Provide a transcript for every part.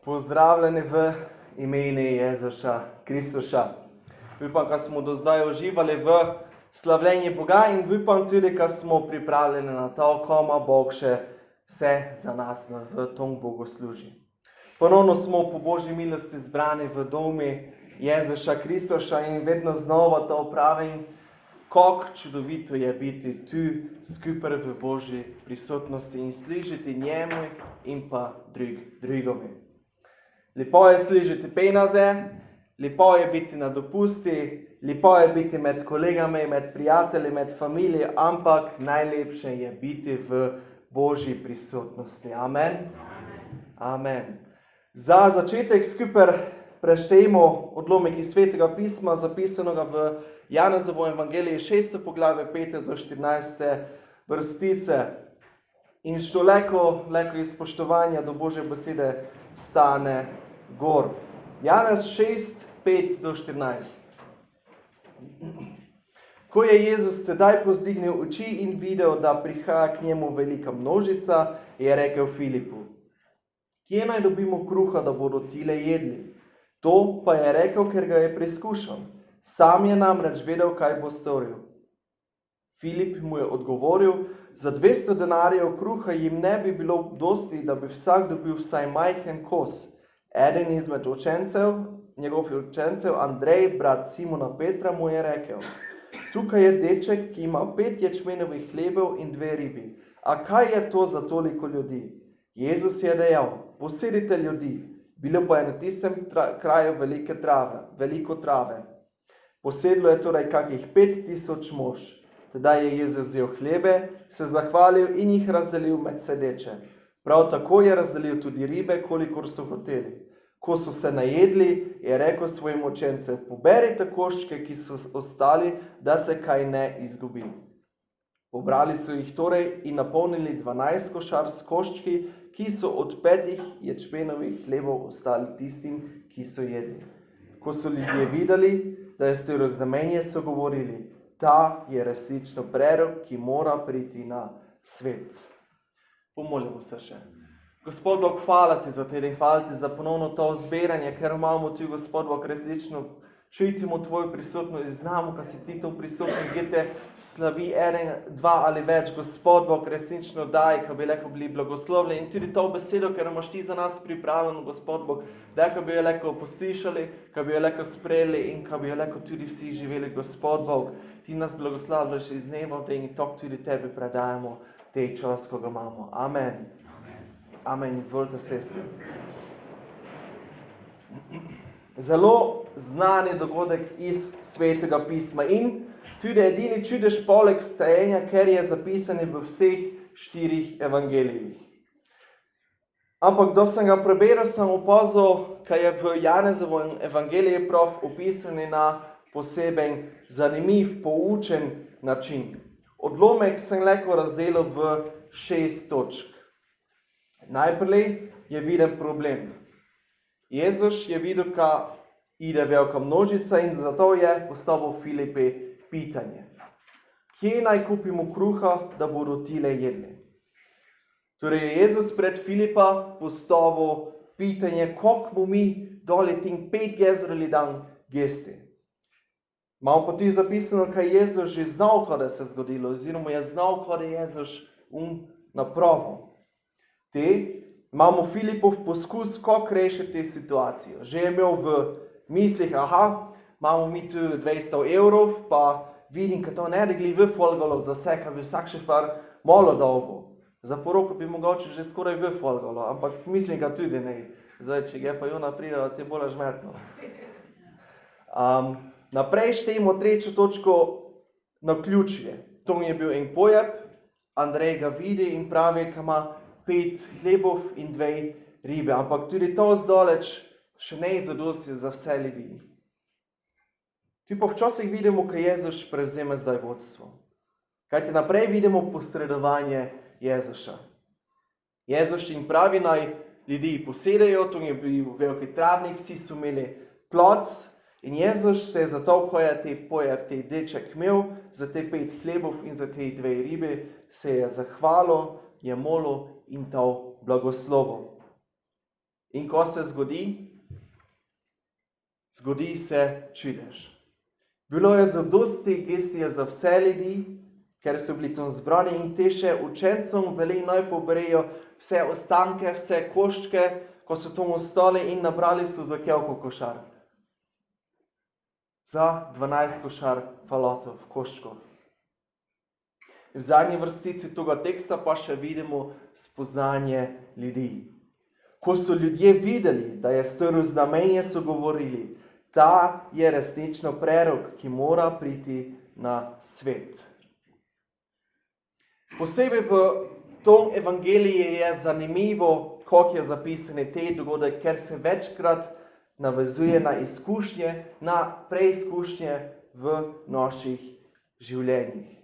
Pozdravljeni v imenu Jezusa Kristusa. Upam, da smo do zdaj uživali v slavljenju Boga in upam tudi, da smo pripravljeni na to, koma Bog še vse za nas v tom bogoslužju. Ponovno smo po Božji milosti zbrani v domu Jezusa Kristusa in vedno znova to pravim, kako čudovito je biti tu skupaj v Božji prisotnosti in slišati njemu in pa drugome. Lepo je slišati penaze, lepo je biti na dopusti, lepo je biti med kolegami, med prijatelji, med familijo, ampak najlepše je biti v Božji prisotnosti. Amen. Amen. Za začetek skupaj preštejmo odlomek iz Svetega pisma, zapisanega v Janezovo evangeliji 6. poglavje 5. do 14. vrstice. In što leko iz spoštovanja do Božje besede stane gor. Janez 6, 5 do 14. Ko je Jezus sedaj pozdignil oči in videl, da prihaja k njemu velika množica, je rekel Filipu: Kje naj dobimo kruha, da bodo tile jedli? To pa je rekel, ker ga je preizkušal. Sam je namreč vedel, kaj bo storil. Filip mu je odgovoril: Za 200 denarjev kruha jim ne bi bilo dosti, da bi vsak dobil vsaj majhen kos. Eden izmed njegovih učencev, Andrej, brat Simona Petra, mu je rekel: Tukaj je deček, ki ima 5 ječmenovih hlebov in 2 ribi. A kaj je to za toliko ljudi? Jezus je dejal: Posedite ljudi. Bilo pa je na tistem kraju veliko trave. Posedlo je torej kakih 5000 mož. Tedaj je Jezus vzel hlebe, se zahvalil in jih razdelil med sedeče. Prav tako je razdelil tudi ribe, kolikor so hoteli. Ko so se najedli, je rekel svojim učencem: Poberite koščke, ki so ostali, da se kaj ne izgubi. Pobrali so jih torej in napolnili 12 košar s koščki, ki so od 5 ječmenovih hlebov ostali tistim, ki so jedli. Ko so ljudje videli, da je storil znamenje, so govorili: Ta je resnično prerok, ki mora priti na svet. Pomolimo se še. Gospod Bog, hvala ti za teden, hvala ti za ponovno to zbiranje, ker imamo tu, Gospod Bog, resnično čutimo tvojo prisotnost in znamo, da si ti to prisotni, gdje te slavi 1, 2 ali več. Gospod Bog, resnično daj, da bi lahko bili blagoslovljeni in tudi to besedo, ker imaš ti za nas pripravljeno, Gospod Bog, da bi jo lahko poslušali, da bi jo lahko sprejeli in da bi jo lahko tudi vsi živeli. Gospod Bog, ti nas blagoslavljaš iz dneva v dan in to tudi tebi predajamo te čas, ko ga imamo. Amen. Amen. Izvolite vstesti. Zelo znani dogodek iz Svetega pisma in tudi edini čudež poleg vstajenja, ker je zapisan v vseh 4 evangelijih. Ampak, do sem ga prebral, sem opazil, kaj je v Janezovem evangeliji prav opisan na poseben zanimiv, poučen način. Odlomek sem lahko razdelil v 6 točk. Najprej je viden problem. Jezus je videl, da ide velika množica in zato je postavil Filipe pitanje. Kje naj kupimo kruha, da bodo tile jedli? Torej je Jezus pred Filipa postavil pitanje, kako bomo mi dali tem 5 jezreli dan gesti. Imamo pa tudi zapisano, kaj je Jezus že znal, kaj se je zgodilo, oziroma je znal, kaj je Jezus napravil. Imamo Filipov poskus, kako rešiti situacijo. Že je imel v mislih, imamo mi tu 200 evrov, pa vidim, da to ne regli v folgalo za vse, kaj bi vsak še far malo dolgo. Za poroko bi mogoče že skoraj v folgalo, ampak mislim ga tudi ne. Zdaj, če je pa Jona pridala, te bolj žmetno. Naprej štejmo 3. točko na ključje. To je bil en pojeb, Andrej ga vidi in pravi, da ima 5 hlebov in 2 ribe, ampak tudi to zdaleč še ne je zadosti za vse ljudi. Tu pa včasih vidimo, kaj Jezus prevzeme zdaj vodstvo. Kajti naprej vidimo posredovanje Jezusa. Jezus jim pravi, naj ljudi posedajo, to je bil veliki travnik, vsi so imeli plac in Jezus se je zato, ko je te deček imel, za te 5 hlebov in za te 2 ribe, se je zahvalil, je molil in to blagoslovil. In ko se zgodi? Zgodi se čudež. Bilo je zadosti gestije za vse ljudi, ker so bili tam zbrani in te še učencom veli naj pobrejo vse ostanke, vse koščke, ko so tam ostali in nabrali so za koliko košar. Za 12 košar falotov, koščkov. V zadnji vrstici tega teksta pa še vidimo spoznanje ljudi. Ko so ljudje videli, da je storil znamenje, so govorili, ta je resnično prerok, ki mora priti na svet. Posebej v tom evangeliju je zanimivo, kako je zapisane te dogodek, ker se večkrat navezuje na izkušnje, na preizkušnje v naših življenjih.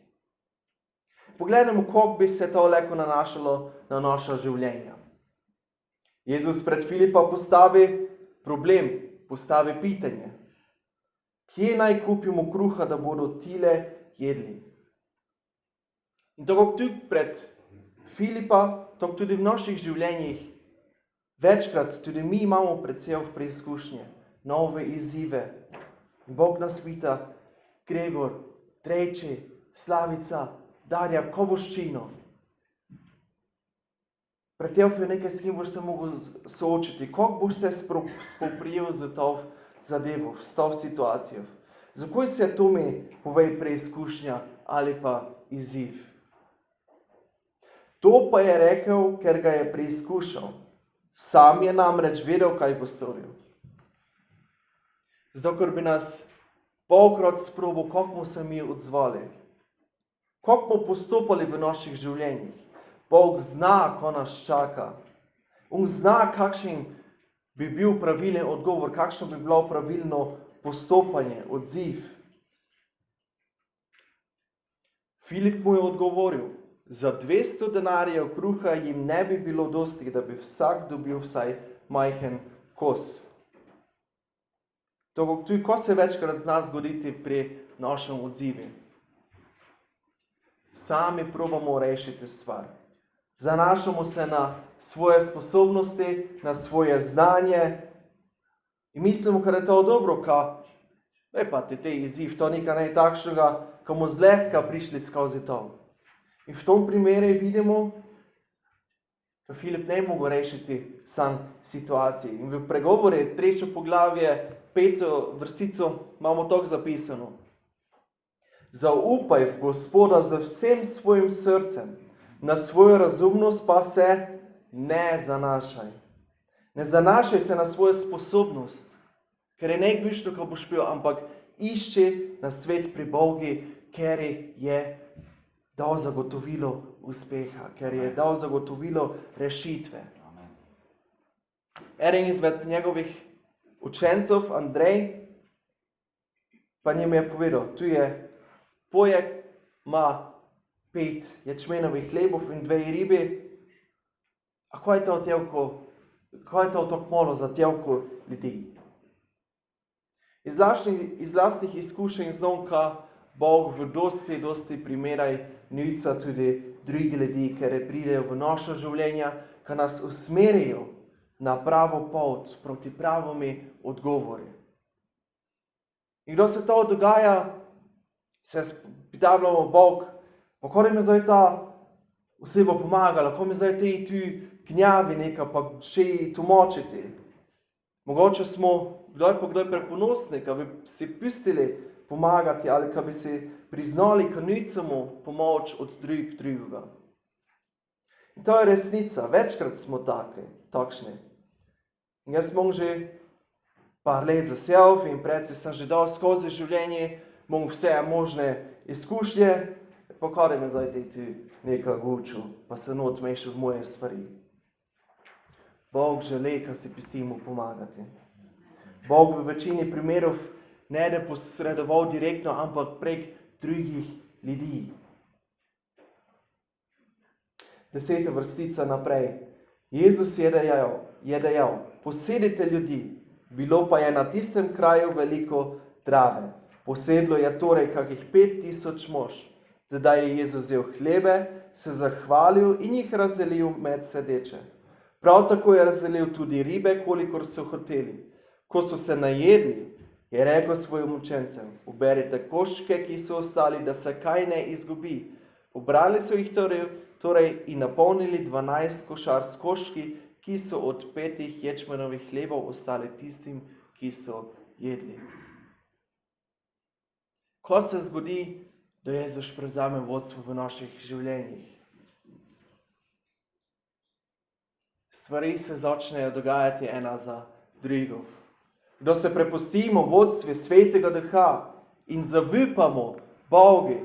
Pogledamo, kako bi se to lahko nanašalo na naša življenja. Jezus pred Filipa postavi problem, postavi pitanje. Kje naj kupimo kruha, da bodo tile jedli? In tako tudi pred Filipa, tako tudi v naših življenjih, večkrat tudi mi imamo precej v preizkušnje, nove izzive. In Bog nas pita, Gregor, Trejči, Slavica, Darja, ko boš čino? Pred tev je nekaj, s kim boš se mogel soočiti, kako boš se spoprijel z to zadevo, s to situacijo. Zakaj se to mi povej preizkušnja ali pa izziv? To pa je rekel, ker ga je preizkušal. Sam je namreč vedel, kaj bo storil. Zato, ker bi nas polkrat sprobil, kako bomo se mi odzvali. Kako bomo postopali v naših življenjih. Bog zna, ko nas čaka. On zna, kakšen bi bil pravilen odgovor, kakšno bi bilo pravilno postopanje, odziv. Filip mu je odgovoril, za 200 denarjev kruha jim ne bi bilo dosti, da bi vsak dobil vsaj majhen kos. Tudi ko se večkrat zna zgoditi pri našem odzivi. Sami probamo rešiti stvar. Zanašamo se na svoje sposobnosti, na svoje znanje in mislimo, da je to dobro, pa te izziv, to nekaj takšnega, ko bomo zlehka prišli skozi to. In v tom primeru vidimo, da Filip ne mogel rešiti sam situaciji. In v pregovore 3. poglavje, 5. vrstico imamo tako zapisano. Zaupaj v Gospoda z vsem svojim srcem, na svojo razumnost pa se ne zanašaj. Ne zanašaj se na svojo sposobnost, ker je najvišjo, ko boš pil, ampak išči na svet pri Bogu, ker je dal zagotovilo uspeha, ker je dal zagotovilo rešitve. Eden izmed njegovih učencev, Andrej, pa njim je povedal, tu je pojek, ima 5 ječmenovih hlebov in 2 ribe. A kaj je to tako malo za toliko ljudi? Iz lastnih izkušenj znam, ka Bog v dosti primeraj nuca tudi drugi ljudi, ker pridejo v naša življenja, ka nas usmerijo na pravo pot, proti pravimi odgovori. In kdo se to dogaja, se pitavljamo Bog, pa kaj mi zdaj ta oseba pomagala, kaj mi zdaj te tu gnjavi neka, pa še tumačiti. Mogoče smo kdaj preponosni, ka bi si pustili pomagati ali ka bi si priznali, ka nucamo pomoč od drugega. In to je resnica, večkrat smo takšni. In jaz imam že par let za self in predvsej sem že dal skozi življenje, imam vse možne izkušnje, pa kaj me zdaj tu nekaj gučil, pa se not mešal v moje stvari. Bog želi, ka si pustimo pomagati. Bog v večini primerov ne da posredoval direktno, ampak prek drugih ljudi. 10. vrstica naprej. Jezus je dejal, posedite ljudi, bilo pa je na tistem kraju veliko trave. Posedlo je torej kakih 5000 mož. Tedaj je Jezus vzel hlebe, se zahvalil in jih razdelil med sedeče. Prav tako je razdelil tudi ribe, kolikor so hoteli. Ko so se najedli, je rekel svojim učencem, uberite koščke, ki so ostali, da se kaj ne izgubi. Pobrali so jih torej in napolnili 12 košar s koščki, ki so od 5 ječmenovih hlebov ostali tistim, ki so jedli. Ko se zgodi, da Jezus prevzame vodstvo v naših življenjih? Stvari se začnejo dogajati ena za drugo. Da se prepustimo vodstvu Svetega Duha in zaupamo Bogu,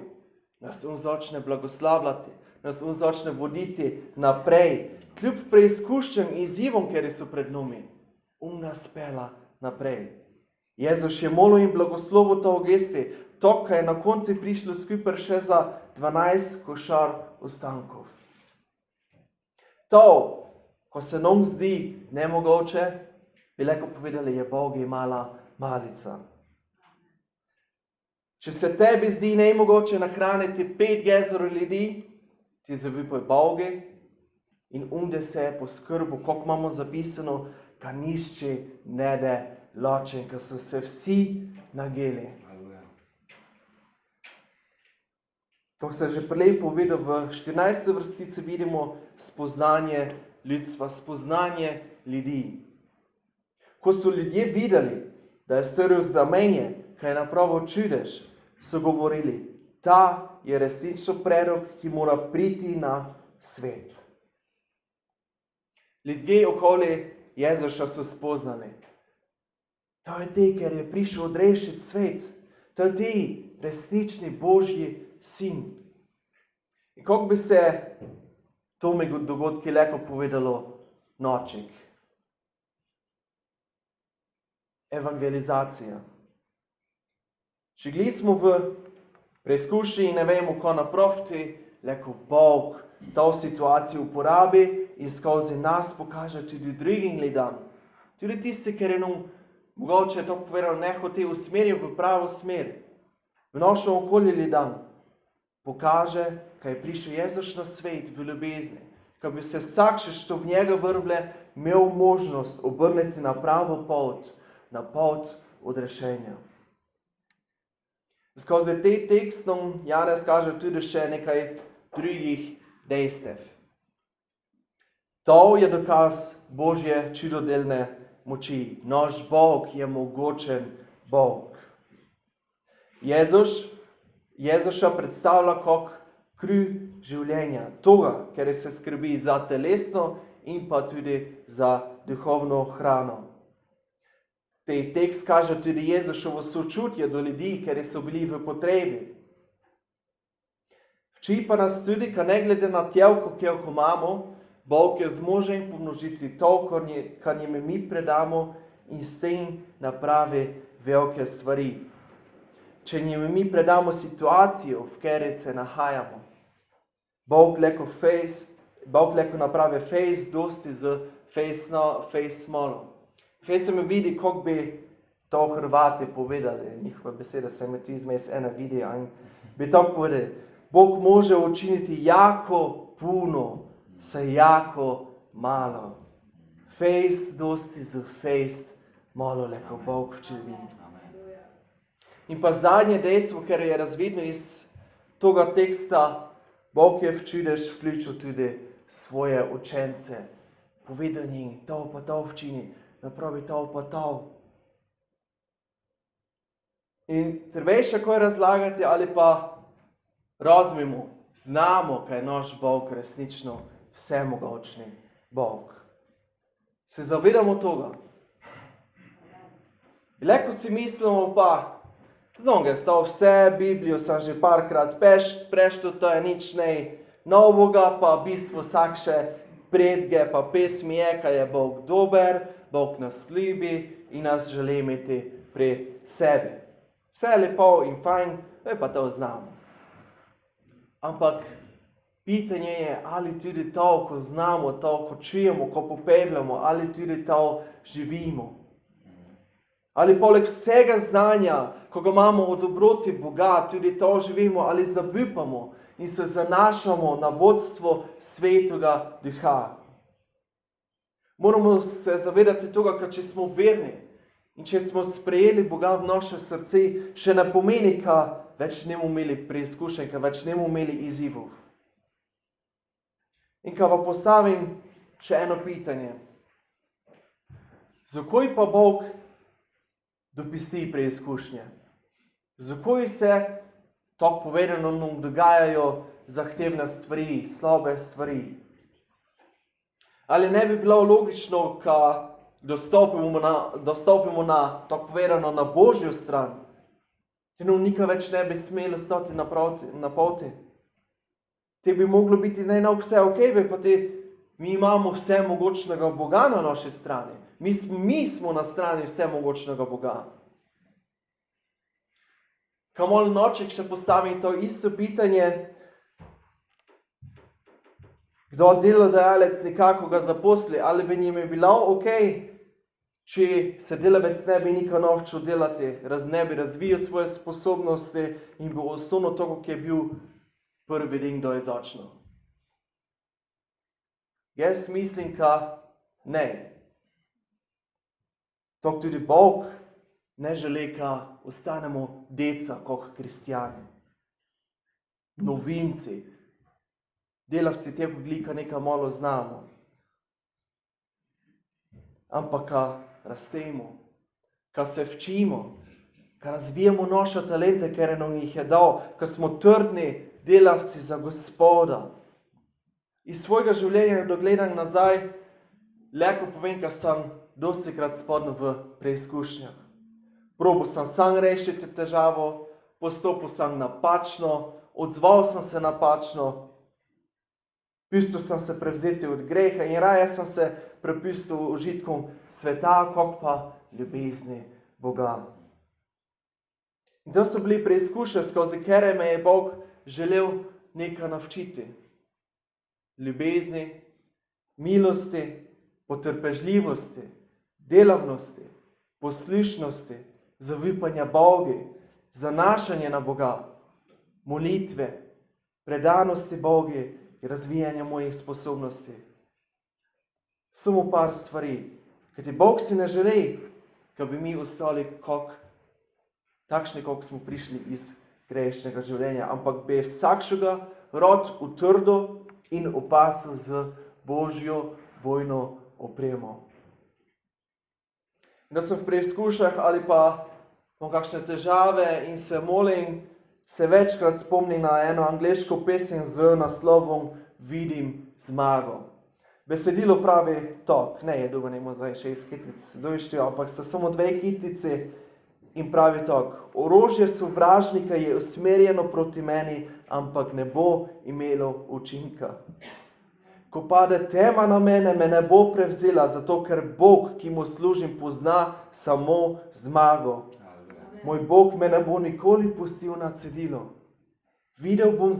nas on začne blagoslavljati, nas on začne voditi naprej. Kljub preizkušnjam in izzivom, ker so pred nami, on nas pela naprej. Jezus je molil in blagoslovil to gesti, to, kaj je na koncu prišlo skupaj še za 12 košar ostankov. To, ko se nam zdi nemogoče, bi lahko povedali, je Bog mala malica. Če se tebi zdi nemogoče nahraniti 5 gezerov ljudi, ti zaupaj Bogu in da se poskrbi, kako imamo zapisano, ka nišče ne de ločen, ko so se vsi nageli. Kako se že prej povedal, v 14. vrstici vidimo spoznanje ljudstva, spoznanje ljudi. Ko so ljudje videli, da je storil znamenje, kaj je napravil čudež, so govorili, ta je resnično prerok, ki mora priti na svet. Ljudje okoli Jezusa so spoznali. To je ti, ker je prišel odrešiti svet. To je ti, resnični Božji sin. In kako bi se tome dogodki lahko povedalo noček? Evangelizacija. Če gli smo v preizkušnji in ne vemo, ko napraviti, lahko Bog to situacijo uporabi in skozi nas pokaže tudi drugim ljudem. Tudi tisti, ker je nam mogoče to povedal, ne hote usmeril v pravo smer. V našem okolju ljudem pokaže, kaj je prišel Jezus na svet v ljubezni. Kaj bi se vsak, što v njega vrvle, imel možnost obrniti na pravo pot, na pot odrešenja. Skozi te tekstom Janez kaže tudi še nekaj drugih dejstev. To je dokaz Božje čudodelne moči. Naš Bog je mogočen Bog. Jezuša predstavlja kot kri življenja, toga, ker se skrbi za telesno in pa tudi za duhovno hrano. Tej tekst kaže tudi Jezušovo sočutje do ljudi, ker so bili v potrebi. Vči pa nas tudi, ka ne glede na tjelko, ki jo imamo, Bog je zmožen pomnožiti to, kar njim mi predamo in s tem napravi velike stvari. Če njim mi predamo situacijo, v kateri se nahajamo, Bog lahko napravi fejs dosti z fejs smolo. Fejs se mi vidi, kako bi to Hrvati povedali. Njihova beseda se mi tu izmes ena vidi in bi tako povedali. Bog može učiniti jako puno, sa jako malo. Fejs dosti z fejs malo lahko Bog včini. In pa zadnje dejstvo, ker je razvidno iz toga teksta, Bog je v čudež vključil tudi svoje učence. Povedal njim, to pa to včini, napravi to pa to. In treba še kaj razlagati ali pa razumemo, znamo, kaj je naš Bog resnično vsemogočni Bog. Se zavedamo toga. Lahko si mislimo pa, znam ga je vse, Biblijo sem že parkrat preštel, to je nič nej novoga, pa v bistvu vsak še predge, pa pesmi je, kaj je Bog dober, Bog nas ljubi in nas želi imeti pri sebi. Vse je lepo in fajn, pa to znamo. Ampak pitanje je, ali tudi to, ko znamo, to, ko čujemo, ko popevljamo, ali tudi to živimo. Ali poleg vsega znanja, ko ga imamo od dobroti Boga, tudi to živimo, ali zaupamo in se zanašamo na vodstvo Svetega Duha. Moramo se zavedati tega, ker če smo verni in če smo sprejeli Boga v naše srce, še ne pomeni, da več ne bomo imeli preizkušenj, da več ne bomo imeli izzivov. In ko pa postavim še eno pitanje. Zakaj pa Bog dopusti preizkušnje? Zakaj se, tako povedano, nam dogajajo zahtevne stvari, slabe stvari? Ali ne bi bilo logično, da dostopimo na, tako povedano, na Božjo stran, da nam nikaj več ne bi smelo stati na poti? Te bi moglo biti najnov vse okej, pa mi imamo vse mogočnega Boga na naši strani. Mi smo na strani vse mogočnega Boga. Kamol noček še postavim to isto pitanje, kdo delodajalec nekako ga zaposli, ali bi njim bilo okej, če se delavec ne bi nikaj naučil delati, ne bi razvijal svoje sposobnosti in bi ostal tako, kot je bil prvi dan, kdo je začel. Jaz mislim, da ne. Tako tudi Bog ne želi, da ostanemo deca kot kristjani, novinci, delavci tega glika nekaj malo znamo. Ampak, da rastemo, da se včimo, da razvijamo naše talente, ker nam jih je dal, da smo trdni delavci za Gospoda. Iz svojega življenja, da gledam nazaj, lahko povem, da sem dostikrat spadel v preizkušnjah. Probal sem sam rešiti težavo, postopil sem napačno, odzval sem se napačno, pustil sem se prevzeti od greha in raje sem se prepustil užitkom sveta, kot pa ljubezni Boga. In to so bili preizkušnje, skozi katere me je Bog želel nekaj naučiti. Ljubezni, milosti, potrpežljivosti, delavnosti, poslušnosti, zaupanja Bogu, zanašanja na Boga, molitve, predanosti Bogu in razvijanja mojih sposobnosti. Samo par stvari, kajti Bog si ne želi, da bi mi ostali takšni, kot smo prišli iz grešnega življenja, ampak bi vsakšega rod utrdil in opasel z Božjo bojno opremo. Da sem v preizkušnjah ali pa imam kakšne težave in se molim, se večkrat spomnim na eno angleško pesem z naslovom Vidim zmago. Besedilo pravi tako, ne je dolgo, nemo zdaj 6 kitic dojištijo, ampak sta samo 2 kitici in pravi tako. Orožje sovražnika je usmerjeno proti meni, ampak ne bo imelo učinka. Ko pade tema na mene, me ne bo prevzela, zato ker Bog, ki mu služim, pozna samo zmago. Moj Bog me ne bo nikoli pustil na cedilu. Videl bom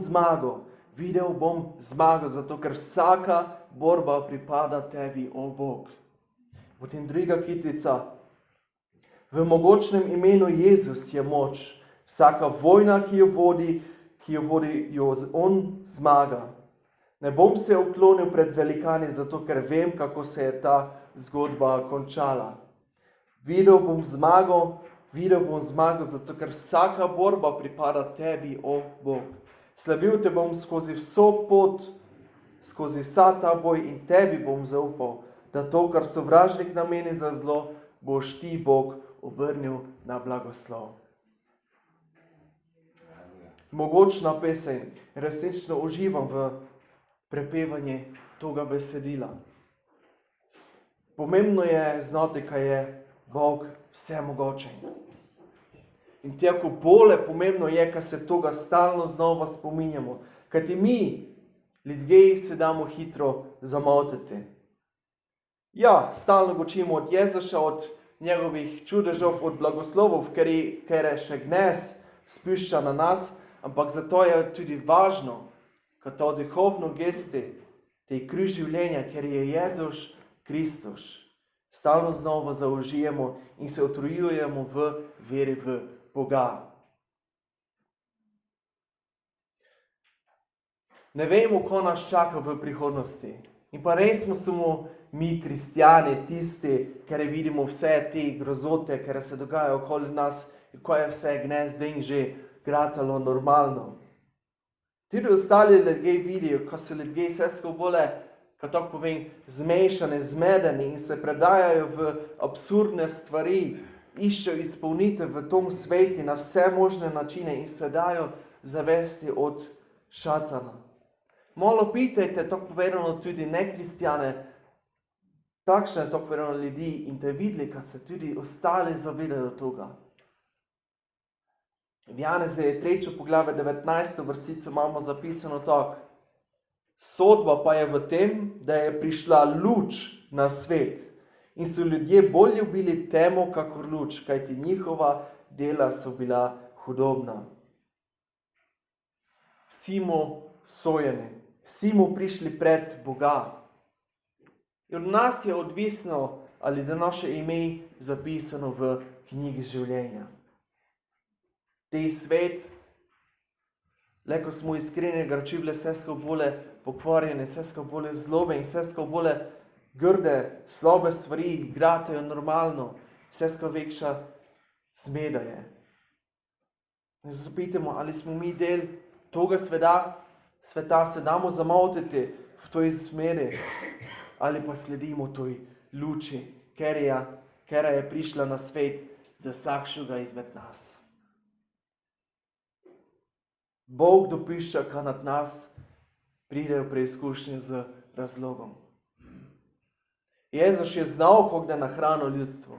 zmago, zato ker vsaka borba pripada tebi, o Bog. Potem druga kitica. V mogočnem imenu Jezus je moč. Vsaka vojna, ki jo vodi on, zmaga. Ne bom se uklonil pred velikani, zato ker vem, kako se je ta zgodba končala. Videl bom zmago, zato ker vsaka borba pripada tebi, o Bog. Slavil te bom skozi vso pot, skozi vsa ta boj in tebi bom zaupal, da to, kar sovražnik nameni za zlo, boš ti, Bog, obrnil na blagoslov. Mogočna pesem, resnično uživam v prepevanje toga besedila. Pomembno je znati, kaj je Bog vsemogočen. In tako bolj pomembno je, kaj se toga stalno znova spominjamo. Kajti mi, ljudje, se damo hitro zamotiti. Ja, stalno gočimo od Jezusa, od njegovih čudežov, od blagoslovov, ker je še gnes spušča na nas, ampak zato je tudi važno, kad to duhovno gesti, te kruž življenja, ker je Jezus Kristus. Stalno znova zaužijemo in se utrjujemo v veri v Boga. Ne vemo, ko nas čaka v prihodnosti In pa res smo samo mi, kristjani, tisti, ker vidimo vse te grozote, ker se dogajajo okoli nas, ko je vse gnezde in že gratalo normalno. Tudi ostali ljudje vidijo, ko so ljudje vse skupaj, ko tako povem, zmešani, zmedeni in se predajajo v absurdne stvari, iščejo izpolnitev v tom svetu na vse možne načine in se dajo zavesti od šatana. Malo pitajte, tako povedano, tudi nekristjane, takšne tako povedano ljudi in te videli, kad se tudi ostali zavedajo toga. V Janeza je 3. poglavje 19. vrstico imamo zapisano tako. Sodba pa je v tem, da je prišla luč na svet in so ljudje bolj ljubili temo, kakor luč, kajti njihova dela so bila hudobna. Vsi mu sojeni, vsi mu prišli pred Boga. In od nas je odvisno, ali da naše ime zapisano v knjigi življenja. Tej svet, ko smo iskreni, gračivle, vse skupaj pokvarjene, vse skupaj zlobe in vse skupaj grde, slabe stvari, igratejo normalno, vse skupaj vekša zmeda je. In se zapitamo, ali smo mi del toga sveta se damo zamotiti v toj smeri, ali pa sledimo toj luči, ker je prišla na svet za vsakšega izmed nas. Bog dopušča, kad nad nas pridejo preizkušnje z razlogom. Jezus je znal, kako da nahrano ljudstvo.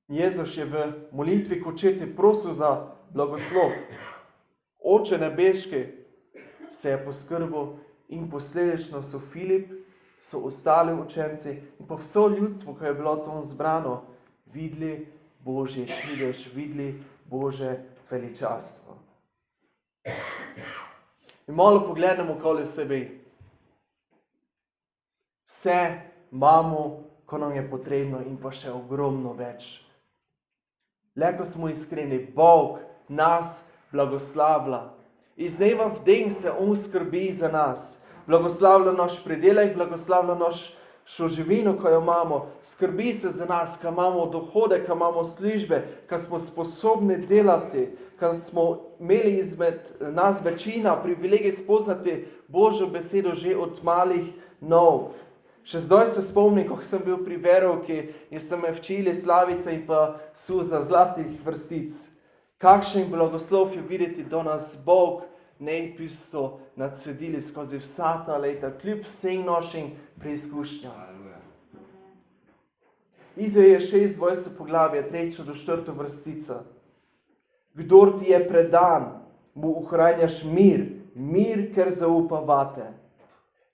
Jezus je v molitvi k očetu prosil za blagoslov. Oče nebeški se je poskrbel in posledično so Filip, so ostali učenci in pa vso ljudstvo, ki je bilo tam zbrano, videli Božje čudež, videli Božje veličastvo. In malo pogledamo okoli sebe. Vse imamo, ko nam je potrebno in pa še ogromno več. Ko smo iskreni, Bog nas blagoslavlja. Iz dneva v dan se On skrbi za nas. Blagoslavlja naš pridelek, blagoslavlja našo živino, ko jo imamo. Skrbi se za nas, ko imamo dohode, ko imamo službe, ko smo sposobni delati, ko smo imeli izmed nas večina privilegij spoznati Božjo besedo že od malih nog. Še zdaj se spomnim, ko sem bil pri verovki in sem me včili slavice in pa suza zlatih vrstic. Kakšen blagoslov je videti, da nas Bog nepisto nadsedili skozi vsa ta leta, kljub vsem našim preizkušnjam. Izaja 26. poglavje, 3. do 4. vrstica. Kdor ti je predan, mu ohranjaš mir, ker zaupa vate.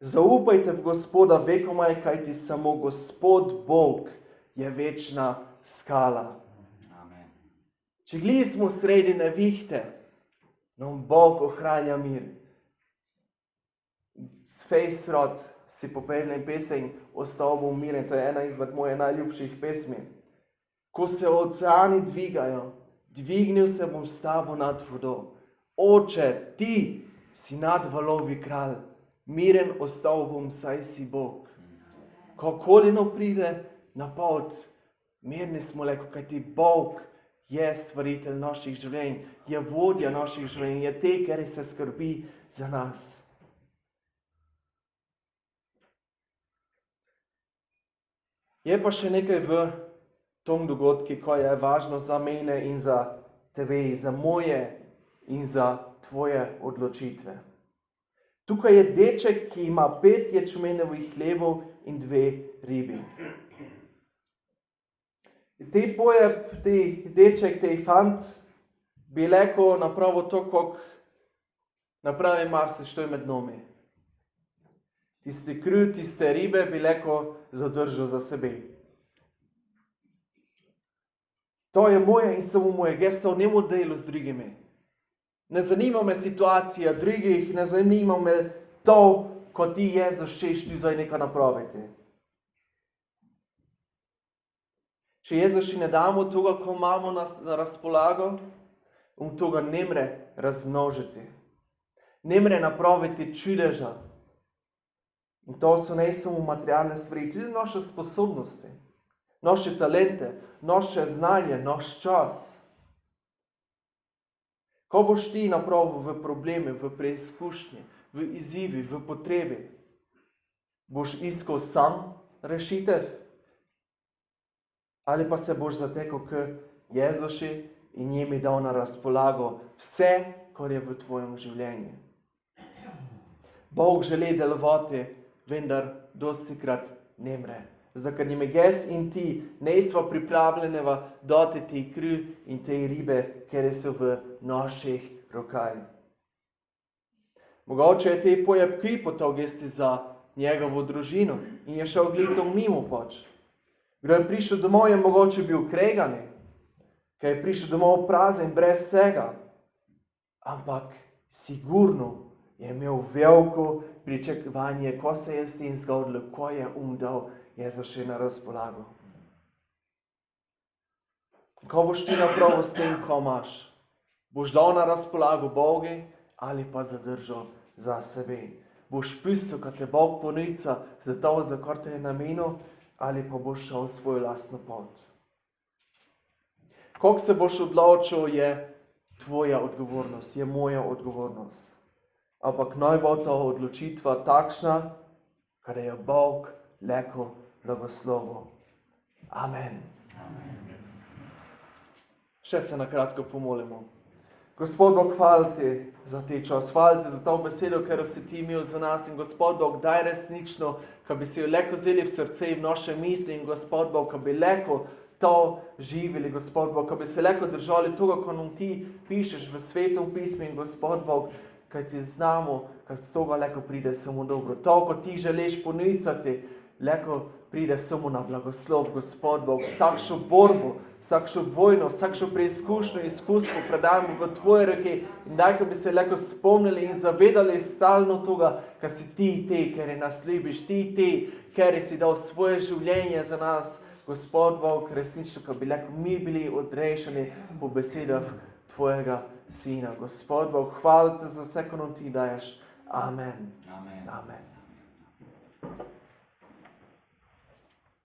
Zaupajte v Gospoda vekomaj, kajti samo Gospod Bog je večna skala. Amen. Če gli smo sredi nevihte, nam Bog ohranja mir. S Fejsrod si popevnem pesem Ostal bom miren, to je ena izmed moje najljubših pesmi. Ko se oceani dvigajo, dvignil se bom s tabo nad vodo. Oče, ti si nad valovi kralj. Miren ostal bom, saj si Bog. Ko kolino pride na pot, mirni smo kajti Bog je stvaritelj naših življenj, je vodja naših življenj, je te, ker se skrbi za nas. Je pa še nekaj v tom dogodku, ko je važno za mene in za tebe, za moje in za tvoje odločitve. Tukaj je deček, ki ima 5 ječmenovih hlebov in 2 ribi. Te pojeb, te deček, te fant, bi leko napravo to, kak napravi marsištoj med nami. Tiste kruh, tiste ribe bi leko zadržal za sebe. To je moje in samo moje, gesto v njemu delu z drugimi. Ne zanima me situacija drugih, ne zanima me to, ko ti Jezus šeš ti zdaj nekaj napraviti. Če Jezus ne damo toga, ko imamo na razpolago, on toga ne mre razmnožiti. Ne mre napraviti čudeža. In to so ne samo materialne stvari, tudi naše sposobnosti, naše talente, naše znanje, naš čas. Ko boš ti napravil v probleme, v preizkušnje, v izzivi, v potrebi, boš iskal sam rešitev? Ali pa se boš zatekal k Jezuši in njim dal na razpolago vse, kar je v tvojem življenju? Bog želi delovati, vendar dostikrat ne mre. Zato, ker njime jaz in ti nismo pripravljeneva dati ti kri in te ribe, ker so v naših rokah. Mogoče je te pojeb kri potogesti za njegovo družino in je šel gledal mimo pač. Kdo je prišel domov, je mogoče bil kregani, ker je prišel domov prazen, brez vsega. Ampak sigurno je imel veliko pričakovanje, ko se je s tem zgodilo, ko je dal Jezus še na razpolago. Ko boš ti napravil s tem, ko imaš? Boš dal na razpolago Bogu ali pa zadržal za sebe? Boš pustil, ko te Bog ponica za to, za kar te je namenil, ali pa boš šel svojo lastno pot? Kako se boš odločil, je tvoja odgovornost, je moja odgovornost. Ampak naj bo to odločitva takšna, kada je Bog leko blagoslovil. Amen. Še se na kratko pomolimo. Gospod Bog, hvala ti za te čas, hvala ti za to besedo, ker si ti imel za nas. In Gospod Bog, daj resnično, ko bi si jo leko vzeli v srce in v naše misli. In Gospod Bog, ko bi leko to živeli, Gospod Bog, ko bi se leko držali toga, ko nam ti pišeš v Svetom pismu. In Gospod Bog, kaj ti znamo, kaj z toga leko pride samo dobro. To, ko ti želiš ponicati, leko pride samo na blagoslov, Gospod Bog. Vsakšo borbo, vsakšo vojno, vsakšo preizkušnjo, izkustvo predajamo v tvoje roke. In daj, ko bi se leko spomnili in zavedali stalno toga, kaj si ti te, ker je nas ljubiš, ti te, ker si dal svoje življenje za nas. Gospod Bog, resnično, ko bi leko mi bili odrešeni po besedah tvojega Sina. Gospod Bog, hvala te za vse, ko nam ti daješ. Amen. Amen. Amen.